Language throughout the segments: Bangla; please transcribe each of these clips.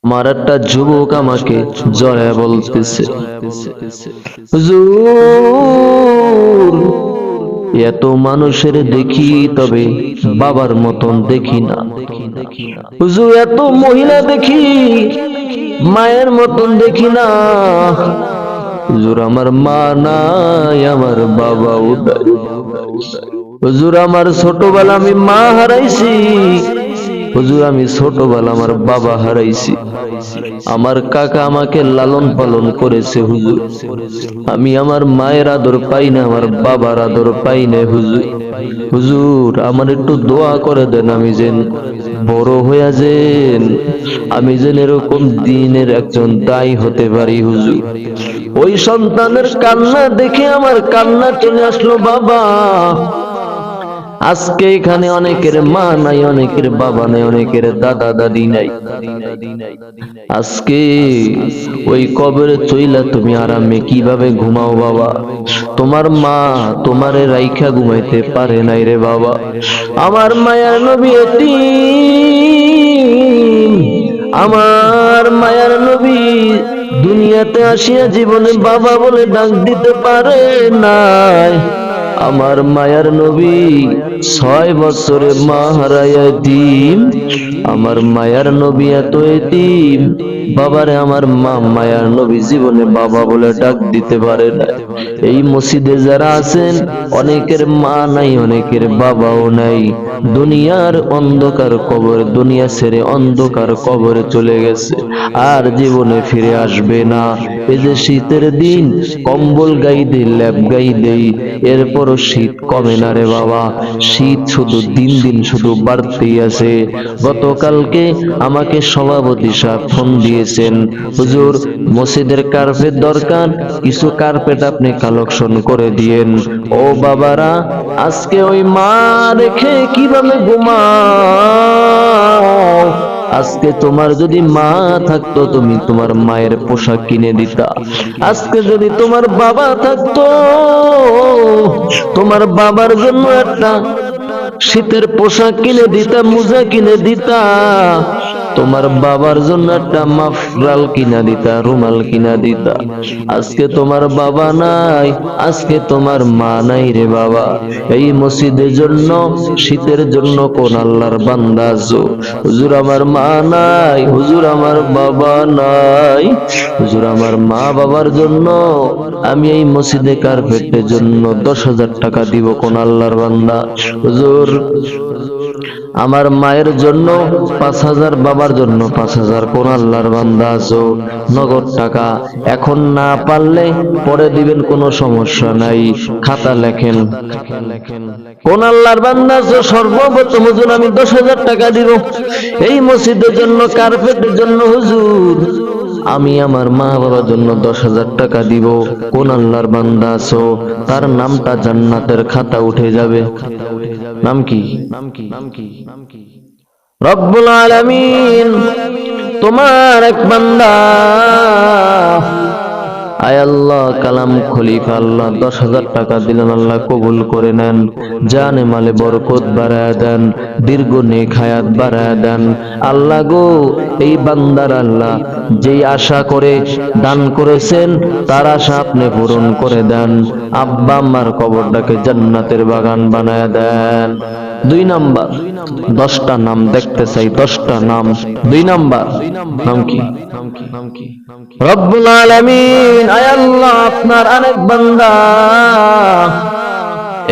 আমার একটা যুবক আমাকে জড়ায় বলতেছে, হুজুর এত মানুষের দেখি তবে বাবার মতন দেখি না। হুজুর এত মহিলা দেখি মায়ের মতন দেখি না। হুজুর আমার মা নাই, আমার বাবাও নাই। হুজুর আমার ছোটবেলা আমি মা হারাইছি। হুজুর আমি ছোটবেলা আমার বাবা হারাইছি। আমার কাকা আমাকে লালন পালন করেছে হুজুর। আমি আমার মায়ের আদর পাই না, আমার বাবার আদর পাই না হুজুর। হুজুর আমার একটু দোয়া করে দেন, আমি যেন বড় হইয়া যেন আমি যেন এরকম দিনের একজন দায়ী হতে পারি হুজুর। ওই সন্তানের কান্না দেখে আমার কান্না চলে আসলো বাবা। আজকে এখানে অনেকের মা নাই, অনেকের বাবা নাই, অনেকের দাদা দাদি নাই। আজকে ওই কবরে চইলা তুমি আরামে কিভাবে ঘুমাও বাবা? তোমার মা তোমারে রাইখা ঘুমাইতে পারে নাই রে বাবা। আমার মায়ার নবী এতিম, আমার মায়ার নবী দুনিয়াতে আসিয়া জীবনে বাবা বলে ডাক দিতে পারে নাই। আমার মায়ার নবী 6 বছরে মা হারাইয়া এতিম। আমার মায়ার নবী এত এতিম, বাবারে আমার মা মায়ার নবী জীবনে বাবা বলে ডাক দিতে পারে না। এই মসজিদে যারা আছেন অনেকের মা নাই, অনেকের বাবাও নাই। দুনিয়ার অন্ধকার কবর, দুনিয়া ছেড়ে অন্ধকার কবরে চলে গেছে, আর জীবনে ফিরে আসবে না। এই যে শীতের দিন কম্বল গাই দেই, ল্যাপ গাই দেই, এরপরও শীত কমে না রে বাবা। শীত শুধু দিন দিন শুধু বাড়তেই আছে। গতকালকে আমাকে সভাপতি সাহেব ফোন দিয়েছেন, হুজুর মসজিদের কার্পেট দরকার, কিছু কার্পেট আপনি কালেকশন করে দিয়েন। ও বাবারা, আজকে ওই মা রেখে কিভাবে ঘুমাও? আজকে তোমার যদি মা থাকতো তুমি তোমার মায়ের পোশাক কিনে দিতা। আজকে যদি তোমার বাবা থাকতো তোমার বাবার জন্য একটা শীতের পোশাক কিনে দিতা, মোজা কিনে দিতা। তোমার বাবার জন্য একটা মাফরাল কিনা দিতা, রুমাল কিনা দিতা। আজকে তোমার বাবা নাই, আজকে তোমার মা নাই রে বাবা। এই মসজিদের জন্য শীতের জন্য কোন আল্লাহর বান্দা আছো? হুজুর আমার মা নাই, হুজুর আমার বাবা নাই, হুজুর আমার মা বাবার জন্য আমি এই মসজিদে কার্পেটের জন্য 10,000 টাকা দিব কোন আল্লাহর বান্দা? হুজুর আমার মায়ের জন্য 5,000, বাবার জন্য 5,000 কোন আল্লাহর বান্দা আছো? নগদ টাকা, এখন না পারলে পরে দিবেন, কোনো সমস্যা নাই, খাতা লেখেন। কোন আল্লাহর বান্দা আছো? সর্বপ্রথম হুজুর আমি 10,000 টাকা দিব এই মসজিদের জন্য, কার্পেটের জন্য। হুজুর আমি আমার মা বাবার জন্য 10,000 টাকা দিব। কোন আল্লাহর বান্দা আছো? তার নামটা জান্নাতের খাতা উঠে যাবে। নাম কি? রব্বুল আলামিন তোমার এক বান্দা, আয় আল্লাহ কালাম খলিফা আল্লাহ 10,000 টাকা দিলেন, আল্লাহ কবুল করে নেন। জানে মালে বরকত বাড়ায়া দেন, দীর্ঘ নেক হায়াত বাড়ায়া দেন। আল্লাহ গো এই বান্দার আল্লাহ যেই আশা করে দান করেছেন তার আশা আপনি পূরণ করে দেন। আব্বা আম্মার কবরটাকে জান্নাতের বাগান বানায়া দেন। 2 নাম্বার 10টা নাম দেখতে চাই, 10টা নাম। 2 নাম্বার নাম কি? রব্বুল আলামিন আয় আল্লাহ আপনার আরেক বান্দা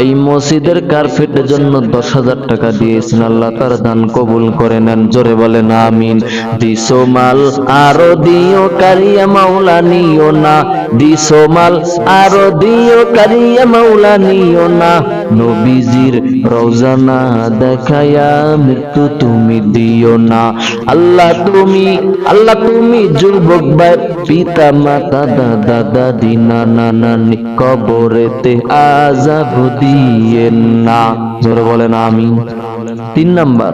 এই মসজিদের কার্পেটের জন্য 10,000 টাকা দিয়েছেন, আল্লাহ তার দান কবুল করে নেন। জোরে বলেন আমিন। দিছো মাল আরো দিও কারিয়া মাওলা নিও না, দিছো মাল আরো দিও কারিয়া মাওলা নিও না। নবীজির রওজা না দেখায়া মৃত্যু তুমি দিও না। আল্লাহ তুমি যুবক ভাই পিতা মাতা দাদা দাদি নানা নানি কবরেতে আযাব দিয়েন না। জোরে বলেন আমিন। 3 নাম্বার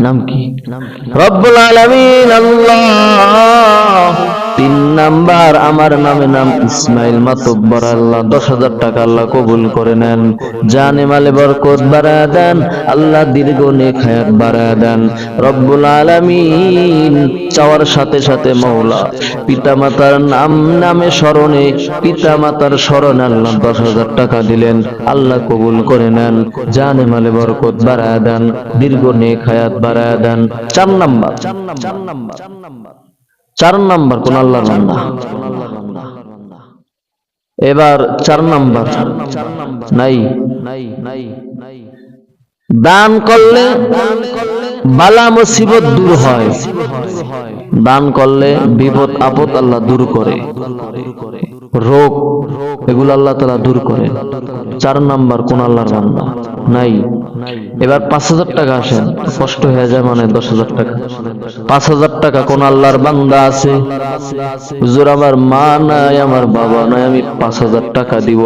নাম কি? রব্বুল আলামিন আল্লাহ তিন নাম্বার আমার নামে নাম ইসমাইল মাতব্বর, আল্লাহ 10,000 টাকা আল্লাহ কবুল করে নেন। জানে মালে বরকত বাড়ায় দেন আল্লাহ, দীর্ঘ নেক হায়াত বাড়ায় দেন রব্বুল আলামিন। চাওয়ার সাথে সাথে মওলা পিতামাতার নামে স্মরণে, পিতামাতার স্মরণে আল্লাহ 10,000 টাকা দিলেন, আল্লাহ কবুল করে নেন। জানে মালে বরকত বাড়ায় দেন, দীর্ঘ নেক হায়াত বাড়ায় দেন। 4 নাম্বার কোন আল্লাহর বান্দা। এবার 4 নাম্বার নাই, দান করলে বালা মুসিবত দূর হয়, দান করলে বিপদ আপদ আল্লাহ দূর করে, রোগ এগুলো আল্লাহ তাআলা দূর করে। 4 নাম্বার কোন আল্লাহর বান্দা নাই। এবার 5,000 টাকা আসেন, কষ্ট হয়ে যায় মানে 10,000 টাকা। 5,000 টাকা কোন আল্লাহর বান্দা আছে? হুজুর আমার মা নাই, আমার বাবা নাই, আমি 5,000 টাকা দিব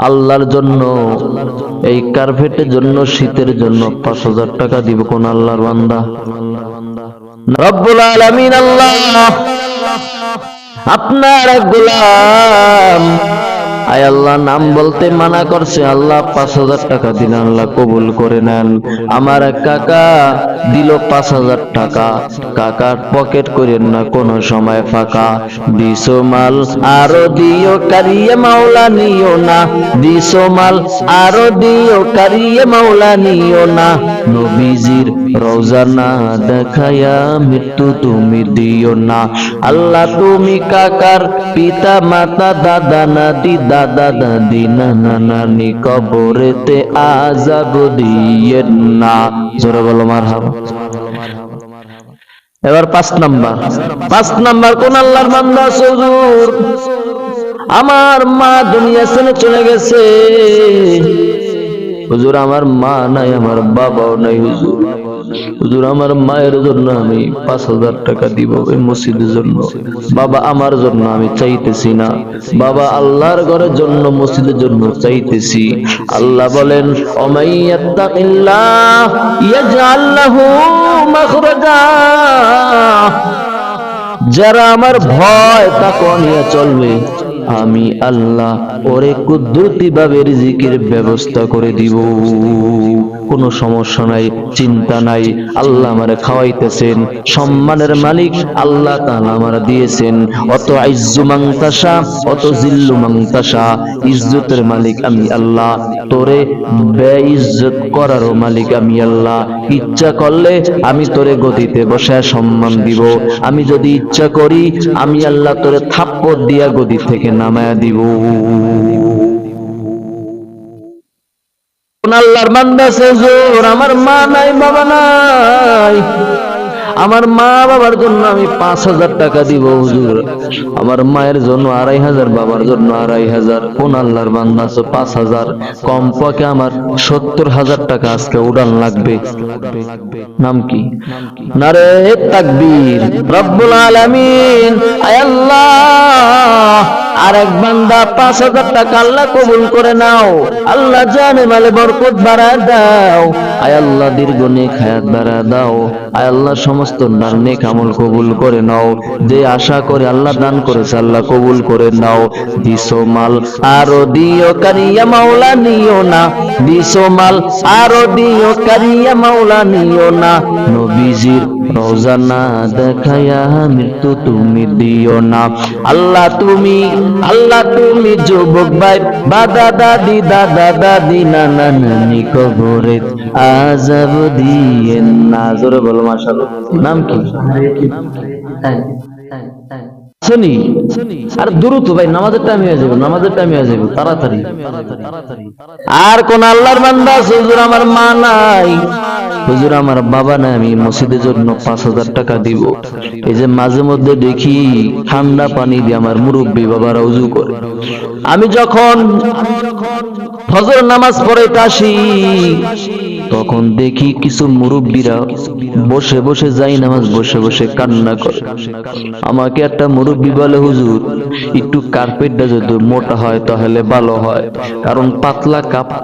আল্লাহর জন্য, এই কার্পেটের জন্য, শীতের জন্য 5,000 টাকা দিব কোন আল্লাহর বান্দা? রব্বুল আলামিন আল্লাহ আপনার এক গোলাম, আয় আল্লাহ নাম বলতে মানা করছে, আল্লাহ 5,000 টাকা দিন, আল্লাহ কবুল করে নেন। আমার এক কাকা দিল 5,000 টাকা, কাকার পকেট করেন না কোন সময় ফাঁকা। দিছো মাল আরো দিও কারিয়ে মাওলা নিও না, দিছো মাল আরো দিও কারিয়ে মাওলা নিও না। নবীজির রওজা না দেখায়া মৃত্যু তুমি দিও না। আল্লাহ তুমি কাকার পিতা মাতা দাদা নাতি, দাদা দাদি নানা নানি কবরেতে আযাব দিয়েন না। জোরে বলো মারহাবা। এবার 5 নাম্বার কোন আল্লাহর বান্দা? হুজুর আমার মা দুনিয়া ছেড়ে চলে গেছে, হুজুর আমার মা নাই, আমার বাবাও নাই, হুজুর আমার মায়ের জন্য আমি 5,000 টাকা দিব এই মসজিদের জন্য। বাবা আমার জন্য আমি চাইতেছি না, বাবা আল্লাহর ঘরের জন্য, মসজিদের জন্য চাইতেছি। আল্লাহ বলেন ওমাইয়াত্তাকিল্লাহ ইয়াজআল লাহু মাখরাজা, যারা আমার ভয় তাকওয়া নিয়ে চলবে আমি আল্লাহ ওরে কুদরতি ভাবে রিজিকের ব্যবস্থা করে দিব। কোনো সমস্যা নাই, চিন্তা নাই, আল্লাহ আমারে খাওয়াইতেছেন, সম্মানের মালিক আল্লাহ তাআলা আমারে দিয়েছেন। অত ইজ্জু মান তাশা অত জিল্লু মান তাশা, ইজ্জতের মালিক আমি আল্লাহ, তোরে বেইজ্জত করারও মালিক আমি আল্লাহ। ইচ্ছা করলে আমি তোরে গদিতে বসায় সম্মান দিব, আমি যদি ইচ্ছা করি আমি আল্লাহ তোরে থাপ্পড় দিয়া গদি থেকে নামায়া দিব। আল্লাহর বান্দা হুজুর আমার মা নাই, বাবা নাই, আমার মা বাবার জন্য আমি 5,000 টাকা দিব হুজুর, আমার মায়ের জন্য 2,500, বাবার জন্য 2,500। কোন আল্লাহর বান্দা আছে 5,000? কমপক্ষে আমার 70,000 টাকা আজকে উড়ান লাগবে। নাম কি? নারে তাকবীর। রব্বুল আলামিন আয় আল্লাহ আরেক বান্দা 5,000 টাকা আল্লাহ কবুল করে নাও, আল্লাহ জানে মালে বরকত বাড়ায় দাও, আয় আল্লাহ দীর্ঘ নেক হায়াত বাড়ায় দাও, আয় আল্লাহ সমস্ত নেক আমল কবুল করে নাও। যে আশা করে আল্লাহ দান করেছে আল্লাহ কবুল করে নাও। দিছো মাল আরো দিও কারিয়া মাওলা নিও না, দিছো মাল আরো দিও কারিয়া মাওলা নিও না। নবীজির রওজা না দেখায়া মৃত্যু তুমি দিও না। আল্লাহ তুমি যুবক ভাই দাদা দাদি, দাদা দাদি নানা নানি কবরে আযাব দিয়েন না। জোরে বলো মাশাআল্লাহ। নাম কি? শুনি আর দ্রুত ভাই, নামাজের টাইম হয়ে যাবে, নামাজের টাইম হয়ে যাবে, তাড়াতাড়ি। আর কোন আল্লাহর বান্দা হুজুর আমার মা নাই, হুজুর আমার বাবা নাই, আমি মসজিদের জন্য 5,000 টাকা দিব। এই যে মাঝে মধ্যে দেখি ঠান্ডা পানি দিয়ে আমার মুরব্বী বাবারা ওযু করে, আমি যখন ফজর নামাজ পড়াইতে আসি তখন দেখি কিছু মুরব্বীরা বসে বসে যাই নামাজ বসে বসে কান্না করে। আমাকে একটা মুরব্বী বলে, হুজুর একটু কার্পেটটা যদি মোটা হয় তাহলে ভালো হয়, কারণ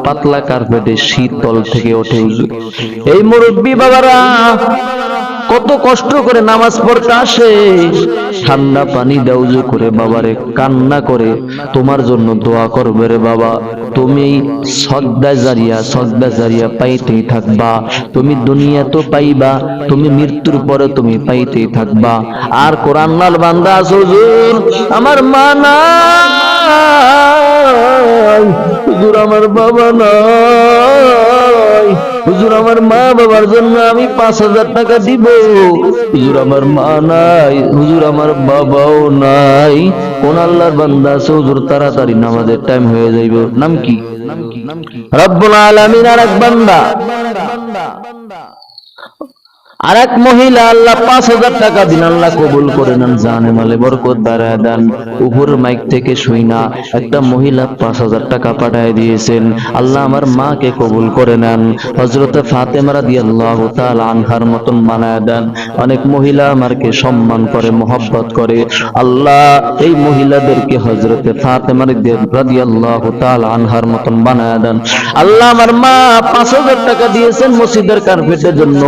পাতলা কার্পেটে শীতল থেকে ওঠে হুজুর। এই মুরব্বী বাবারা কত কষ্ট করে নামাজ পড়তে আসে, ঠান্ডা পানি দাও উযু করে বাবারে কান্না করে তোমার জন্য দোয়া করবে রে বাবা। তুমি সদকা জারিয়া পাইতেই থাকবা, তুমি দুনিয়া তো পাইবা, তুমি মৃত্যুর পরে তুমি পাইতেই থাকবা। আর কোরআন নাল বান্দা আছো, হুজুর আমার মা নাই, হুজুর আমার বাবা নাই, হুজুর আমার মা বাবার জন্য আমি 5,000 টাকা দিব, হুজুর আমার মা নাই, হুজুর আমার বাবাও নাই। কোন আল্লাহর বান্দা আছে হুজুর তাড়াতাড়ি নামাজের টাইম হয়ে যাইব? নাম কি? রব্বুল আলামিন। আর এক বান্দা, আর এক মহিলা আল্লাহ 5,000 টাকা দিন, আল্লাহ কবুল করে নেন, জানে মালে বরকত বাড়ায় দেন। উপর মাইক থেকে শুই না একটা মহিলা 5,000 টাকা পাঠায় দিয়েছেন, আল্লাহ আমার মাকে কবুল করে নেন, হযরতে ফাতেমা রাদিয়াল্লাহু তাআলা আনহার মতন বানায় দেন। অনেক মহিলা আমাকে সম্মান করে, মহব্বত করে, আল্লাহ এই মহিলাদেরকে হযরতে ফাতেমা রাদিয়াল্লাহু তাআলা আনহার মতন বানায় দেন। আল্লাহ আমার মা 5,000 টাকা দিয়েছেন মসজিদের কার্পেটের জন্য,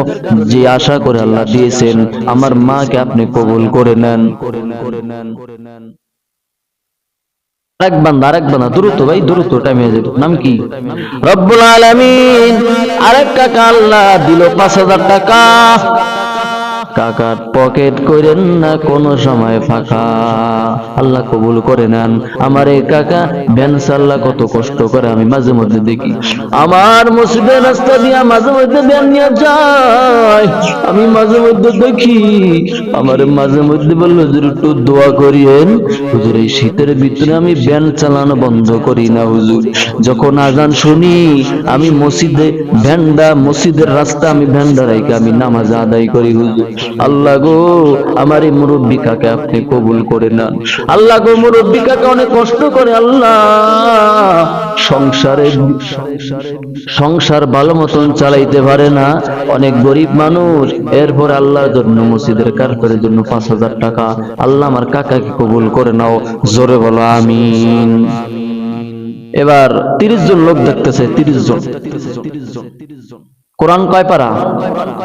যে আশা করে আল্লাহ দিয়েছেন, আমার মাকে আপনি কবুল করে নেন। আরেক বান্দা দ্রুত ভাই, দ্রুত টাইম হয়ে যাবে। নাম কি? রব্বুল আলামিন। আরেক কাকা আল্লাহ দিল 5,000 টাকা। কাকার পকেট করেন না কোনো সময় ফাঁকা, আল্লাহ কবুল করে নেন। আমার এই কাকা ভ্যান চাল্লা কত কষ্ট করে, আমি মাঝে মধ্যে দেখি আমার মসজিদের রাস্তা দিয়া মাঝে মধ্যে ভ্যান নিয়ে যায়, আমি মাঝে মধ্যে দেখি, আমার মাঝে মধ্যে বলল হুজুর একটু দোয়া করিয়েন, হুজুর এই শীতের ভিতরে আমি ভ্যান চালানো বন্ধ করি না হুজুর, যখন আজান শুনি আমি মসজিদের রাস্তা আমি ভ্যানটা রাইকে আমি নামাজ আদায় করি হুজুর। আল্লাহ গো আমার এই মুরব্বী কাকে আপনি কবুল করে নেন। আল্লাহ গো মুরব্বী কাকে অনেক কষ্ট করে, আল্লাহ সংসার ভালো মতন চালাইতে পারে না, অনেক গরিব মানুষ, এরপর আল্লাহর জন্য মসজিদের কার্পেটের জন্য 5,000 টাকা, আল্লাহ আমার কাকাকে কবুল করে নাও, জোরে বলো আমিন। এবার 30 জন লোক দেখতেছে, 30 জন। কোরআন কয় পারা?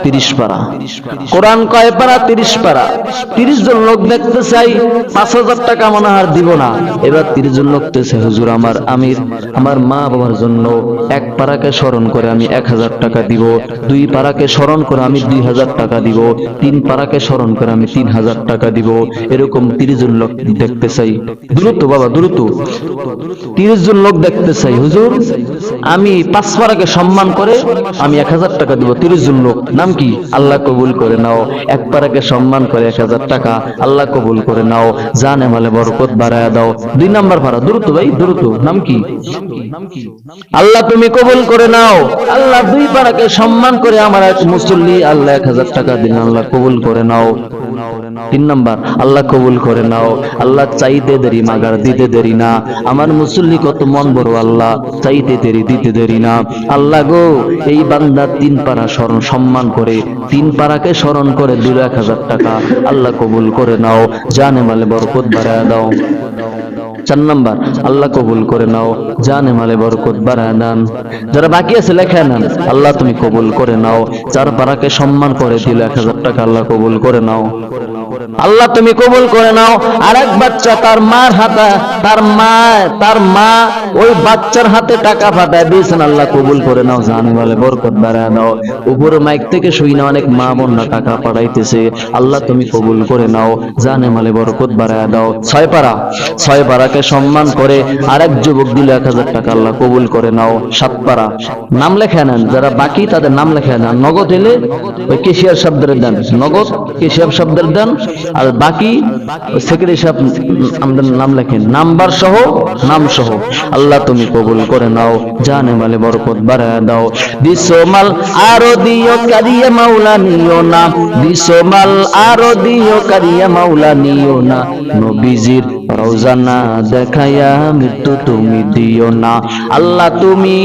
30 পারা। কোরআন কয় পারা? 30 পারা। 30 জন লোক দেখতে চাই, 5,000 টাকা মনে হয় দিব না। এবার 30 জন লোক দেখতেছে, হুজুর আমার মা বাবার জন্য 1 পারাকে স্মরণ করে আমি 1,000 টাকা দিব, 2 পারাকে স্মরণ করে আমি 2,000 টাকা দিব, 3 পারাকে স্মরণ করে আমি 3,000 টাকা দিব। এরকম 30 জন লোক দেখতে চাই। দ্রুত বাবা দ্রুত। 30 জন লোক দেখতে চাই, হুজুর আমি 5 পারাকে সম্মান করে আমি 1,000 টাকা দিব। 30 জন লোক। নাম কি? আল্লাহ কবুল করে নাও। 1 পারাকে সম্মান করে 1,000 টাকা, আল্লাহ কবুল করে নাও, জানে মালে বরকত বাড়ায়া দাও। 2 নাম্বার পারা, দ্রুত ভাই দ্রুত। নাম কি? আল্লাহ তুমি কবুল করে নাও। আল্লাহ 2 পারাকে সম্মান করে আমার এক মুসল্লি, আল্লাহ 1,000 টাকা দিন, আল্লাহ কবুল করে নাও। 3 নাম্বার, আল্লাহ কবুল করে নাও। আল্লাহ চাইতে দেরি মাগার দিতে দেরি না, আমার মুসল্লি কত মন বড়, আল্লাহ চাইতে দেরি দিতে দেরি না। আল্লাহ গো এই বান্দা 3 পারা স্মরণ সম্মান করে, 3 পারাকে স্মরণ করে দিল 1,000 টাকা, আল্লাহ কবুল করে নাও, জানে মালে বরকত বাড়ায় দাও। 4 নাম্বার, আল্লাহ কবুল করে নাও, জানে মালে বরকত বাড়ায় দেন। যারা বাকি আছে লেখা নেন, আল্লাহ তুমি কবুল করে নাও। 4 পারাকে সম্মান করে দিল 1,000 টাকা, আল্লাহ কবুল করে নাও। আল্লাহ তুমি কবুল করে নাও। আর এক বাচ্চা তার মার হাতে, তার মা ওই বাচ্চার হাতে টাকা পাঠায় দিয়েছেন, আল্লাহ কবুল করে নাও, জানে মালে বরকত বাড়ায় দাও। উপরে মাইক থেকে শুই না অনেক মা বোনরা টাকা পাঠাইতেছে, আল্লাহ তুমি কবুল করে নাও, জানে মালে বরকত বাড়ায় দাও। 6 পারাকে সম্মান করে আরেক যুবক দিল 1,000 টাকা, আল্লাহ কবুল করে নাও। 7 পারা। নাম লেখা নেন, যারা বাকি তাদের নাম লেখা নেন। নগদ এলে ওই কেশিয়ার শব্দের দেন, নগদ কেশিয়ার শব্দের দেন, আর বাকি সেক্রেটারি সাহেব আমাদের নাম লেখেন, নাম্বার সহ নাম সহ। আল্লাহ তুমি কবুল করে নাও, জানে মালে বরকত বাড়ায় দাও। দিসোমাল আরো দিও কারিয়া মাওলা নিও না, দিসোমাল আরো দিও কারিয়া মাওলা নিও না, নবীজির রওজানা দেখায়া মৃত্যু তুমি দিও না। আল্লাহ তুমি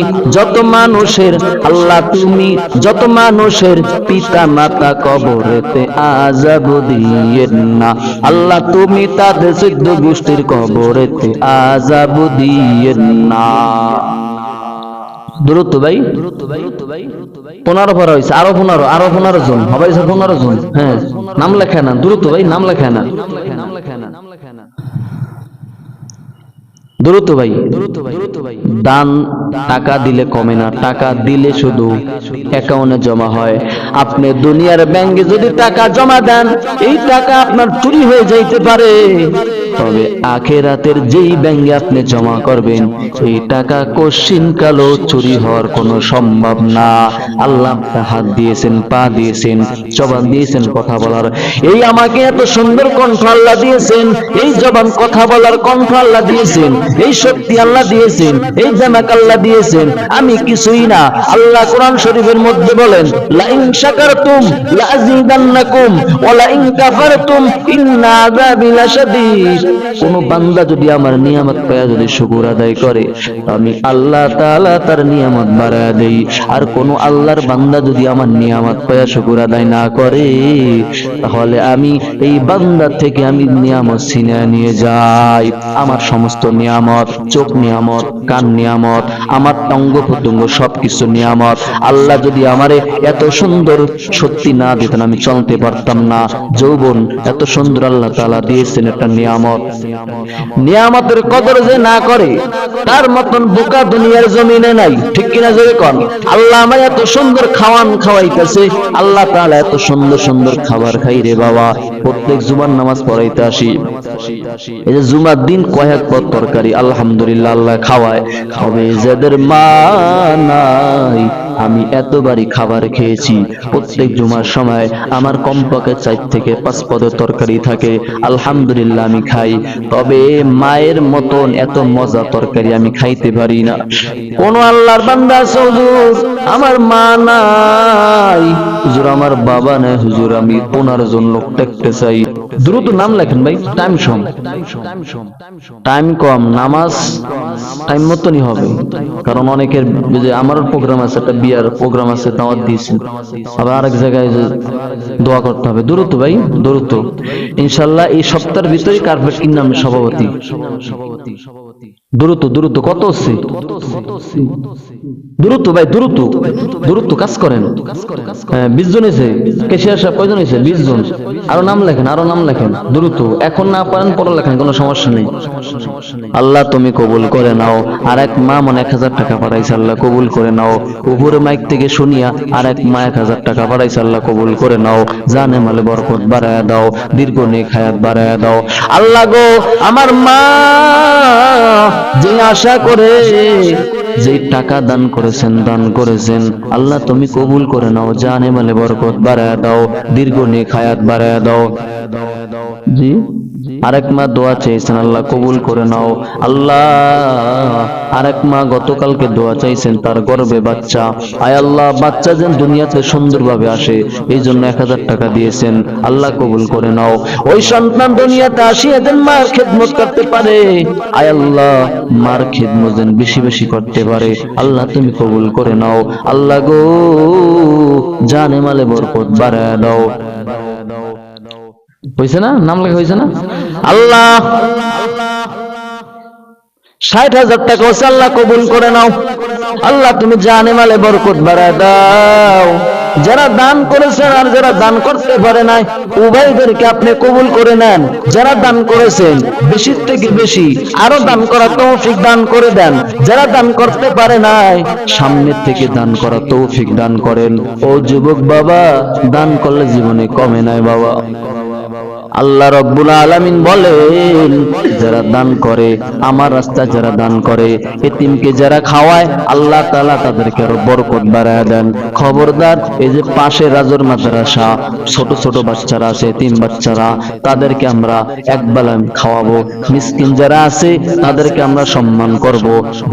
যত মানুষের পিতা মাতা কবরেতে আযাব দিয়েন না, আল্লাহ তুমি তাদের 14 গোষ্ঠীর কবরেতে আযাব দিয়েন না। দ্রুত ভাই 15 পড়া হয়েছে, আরো 15 জন হবে, 15 জন। হ্যাঁ, নাম লেখা না, দ্রুত ভাই নাম লেখা না, দ্রুত ভাই। দান টাকা দিলে কমে না, টাকা দিলে শুধু অ্যাকাউন্টে জমা হয়। আপনি দুনিয়ার ব্যাংকে যদি টাকা জমা দেন, এই টাকা আপনার চুরি হয়ে যাইতে পারে, তবে আখিরাতের যেই ব্যাংকে আপনি জমা করবেন, এই টাকা কোশ্চিন কালো চুরি হওয়ার কোনো সম্ভব না। আল্লাহ হাত দিয়েছেন, পা দিয়েছেন, জবান দিয়েছেন কথা বলার, এই আমাকে এত সুন্দর কণ্ঠ আল্লাহ দিয়েছেন, এই জবান কথা বলার কণ্ঠ আল্লাহ দিয়েছেন, এই শক্তি আল্লাহ দিয়েছেন, এই জামাক আল্লাহ দিয়েছেন, আমি কিছুই না। আল্লাহ কোরআন শরীফের মধ্যে বলেন, লা ইন শাকারতুম লা আযীদান্নাকুম ওয়া লা ইন কাফারতুম ইন্না আযাবি লাশাদীদ। কোন বান্দা যদি আমার নিয়ামত পায়া যদি শুকর আদায় করে, আমি আল্লাহ তাআলা তার নিয়ামত বাড়ায়া দেই। আর কোন আল্লাহর বান্দা যদি আমার নিয়ামত পায়া শুকর আদায় না করে, তাহলে আমি এই বান্দা থেকে আমি নিয়ামত ছিনিয়ে নিয়ে যাই। আমার সমস্ত নিয়ামত, চোখ নিয়ামত, কান নিয়ামত, আমার অঙ্গ প্রত্যঙ্গ সবকিছু নিয়ামত। আল্লাহ যদি আমারে এত সুন্দর সত্যি না দিতেন, আমি চলতে পারতাম না। যৌবন এত সুন্দর আল্লাহ তাআলা দিয়েছেন, একটা নিয়ামত। নিয়ামতের কদর যে না করে, তার মতন বোকা দুনিয়ার জমিনে নাই, ঠিক কিনা জোরে কোন? আল্লাহ আমার এত সুন্দর খাওয়ান খাওয়াইতেছে, আল্লাহ তাআলা এত সুন্দর সুন্দর খাবার খাই রে বাবা। প্রত্যেক জুমার নামাজ পড়াইতে আসি, এই যে জুমার দিন কয়েক পদ তরকারি, আলহামদুলিল্লাহ আল্লাহ খাওয়ায়। হবে যাদের মা নাই, আমি এতবারই খাবার খেয়েছি। প্রত্যেক জুমার সময় আমার কমপক্ষে 4 থেকে 5 পদের তরকারি থাকে, আলহামদুলিল্লাহ আমি খাই। তবে মায়ের মতন এত মজা তরকারি আমি খাইতে পারি না। কোন আল্লাহর বান্দা আছে, হুজুর আমার মা নাই, হুজুর আমার বাবা নাই, হুজুর আমি 15 জন লোক দেখতে চাই। দ্রুত নাম লেখেন ভাই, টাইম কম, নামাজ টাইম মতনই হবে। কারণ অনেকের যে আমার প্রোগ্রাম আছে, একটা বিয়ার প্রোগ্রাম আছে, দাওয়াত দিয়েছেন, আবার আরেক জায়গায় দোয়া করতে হবে। দ্রুত ভাই দ্রুত, ইনশাআল্লাহ এই সপ্তাহের ভিতরে কার্পেট কিনে আমি সভাপতি। দ্রুত দ্রুত, কত হচ্ছে? দ্রুত ভাই দ্রুত দ্রুত কাজ করেন। হ্যাঁ 20 জন হয়েছে, কেশিয়ার সাহেব কয়জন হয়েছে? 20 জন। আরো নাম লেখেন, আরো নাম লেখেন দ্রুত। এখন না পারেন পরে লেখেন, কোনো সমস্যা নেই। আল্লাহ তুমি কবুল করে নাও। আর এক মা মনে 1000 টাকা পাঠাইছে, আল্লাহ কবুল করে নাও। উপরে মাইক থেকে শুনিয়া আর এক মা 1000 টাকা পাঠাইছে, আল্লাহ কবুল করে নাও। জানে মালে বরকত বাড়ায়া দাও, দীর্ঘ নেক হায়াত বাড়ায়া দাও। আল্লাহ গো, আমার মা যে আশা করে যে টাকা দান করেছেন, দান করেছেন, আল্লাহ তুমি কবুল করে নাও। জানে মালে বরকত বাড়ায়া দাও, দীর্ঘ নেক হায়াত বাড়ায়া দাও। জি আরেক মা দোয়া চাইছেন, আল্লাহ কবুল করে নাও। আল্লাহ আরেক মা গতকালকে দোয়া চাইছেন, তার গর্ভে বাচ্চা। আয় আল্লাহ, বাচ্চা যেন দুনিয়াতে সুন্দরভাবে আসে, এই জন্য 1000 টাকা দিয়েছেন, আল্লাহ কবুল করে নাও। ওই সন্তান দুনিয়াতে আসিয়া যেন মার খেদমত করতে পারে, আয় আল্লাহ মার খেদমত যেন বেশি বেশি করতে পারে, আল্লাহ তুমি কবুল করে নাও। আল্লাহ গো, জানে মালে বরকত বাড়ায়া দাও। হয়েছে না? নাম লেখা হয়েছে না? আল্লাহ 60,000 টাকা হচ্ছে, আল্লাহ কবুল করে নাও। আল্লাহ তুমি জানে মালে বরকত বাড়ায় দাও। যারা দান করেছেন আর যারা দান করতে পারে নাই, উভয়দেরকে আপনি কবুল করে নেন। যারা দান করেছেন বেশি থেকে বেশি আরো দান করার তৌফিক দান করে দেন। যারা দান করতে পারে নাই, সামনের থেকে দান করার তৌফিক দান করেন। ও যুবক বাবা, দান করলে জীবনে কমে নাই বাবা। আল্লাহ রব্বুল আলামিন বলেন, যারা দান করে আমার রাস্তায়, যারা দান করে, এতিমকে যারা খাওয়ায়, আল্লাহ তাআলা তাদেরকে আরো বরকত বাড়ায় দেন। খবরদার, এই যে পাশে রাজর মাদ্রাসা, ছোট ছোট বাচ্চারা আছে, এতিম বাচ্চারা, তাদেরকে আমরা একবেলা খাওয়াবো। মিসকিন যারা আছে তাদেরকে আমরা সম্মান করব।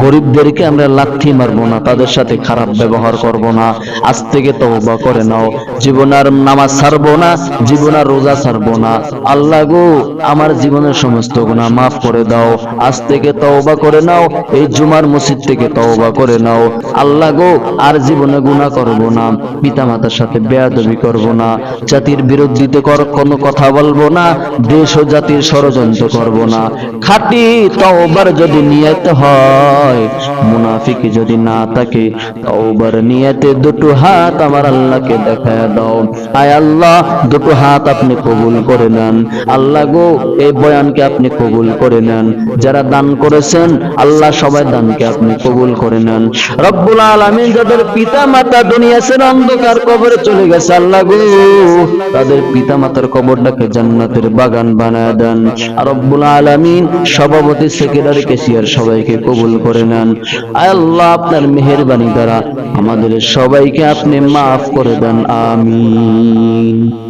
গরিবদেরকে আমরা লাথি মারবো না, তাদের সাথে খারাপ ব্যবহার করব না। আজ থেকে তওবা করে নাও, জীবন আর নামাজ ছাড়বো না, জীবন আর রোজা ছাড়বো না। আল্লাহ গো, আমার জীবনের সমস্ত গুনাহ মাফ করে দাও। আজ থেকে তওবা করে নাও, এই জুমার মসজিদ থেকে তওবা করে নাও। আল্লাহ গো, আর জীবনে গুনাহ করব না, পিতামাতার সাথে বেয়াদবি করব না, জাতির বিরুদ্ধে কোনো কথা বলবো না, দেশ ও জাতির ষড়যন্ত্র করব না। খাঁটি তওবার যদি নিয়ত হয়, মুনাফিকি যদি না থাকে, তওবার নিয়তে দুটো হাত আমার আল্লাহকে দেখায় দাও। আয় আল্লাহ, দুটো হাত আপনি কবুল করে নেন। আল্লাহ গো, এই বয়ানকে আপনি কবুল করে নেন। যারা দান করেছেন আল্লাহ, সবাই দানকে আপনি কবুল করে নেন। রব্বুল আলামিন যাদের পিতা মাতা দুনিয়া ছেড়ে অন্ধকার কবরে চলে গেছে, আল্লাহ গো, তাদের পিতা মাতার কবরটাকে জান্নাতের বাগান বানায় দেন। আর রব্বুল আলামিন সভাপতি, সেক্রেটারি, ক্যাশিয়ার সবাইকে কবুল করে নেন। আয় আল্লাহ, আপনার মেহেরবানি দ্বারা আমাদের সবাইকে আপনি মাফ করে দেন। আমিন।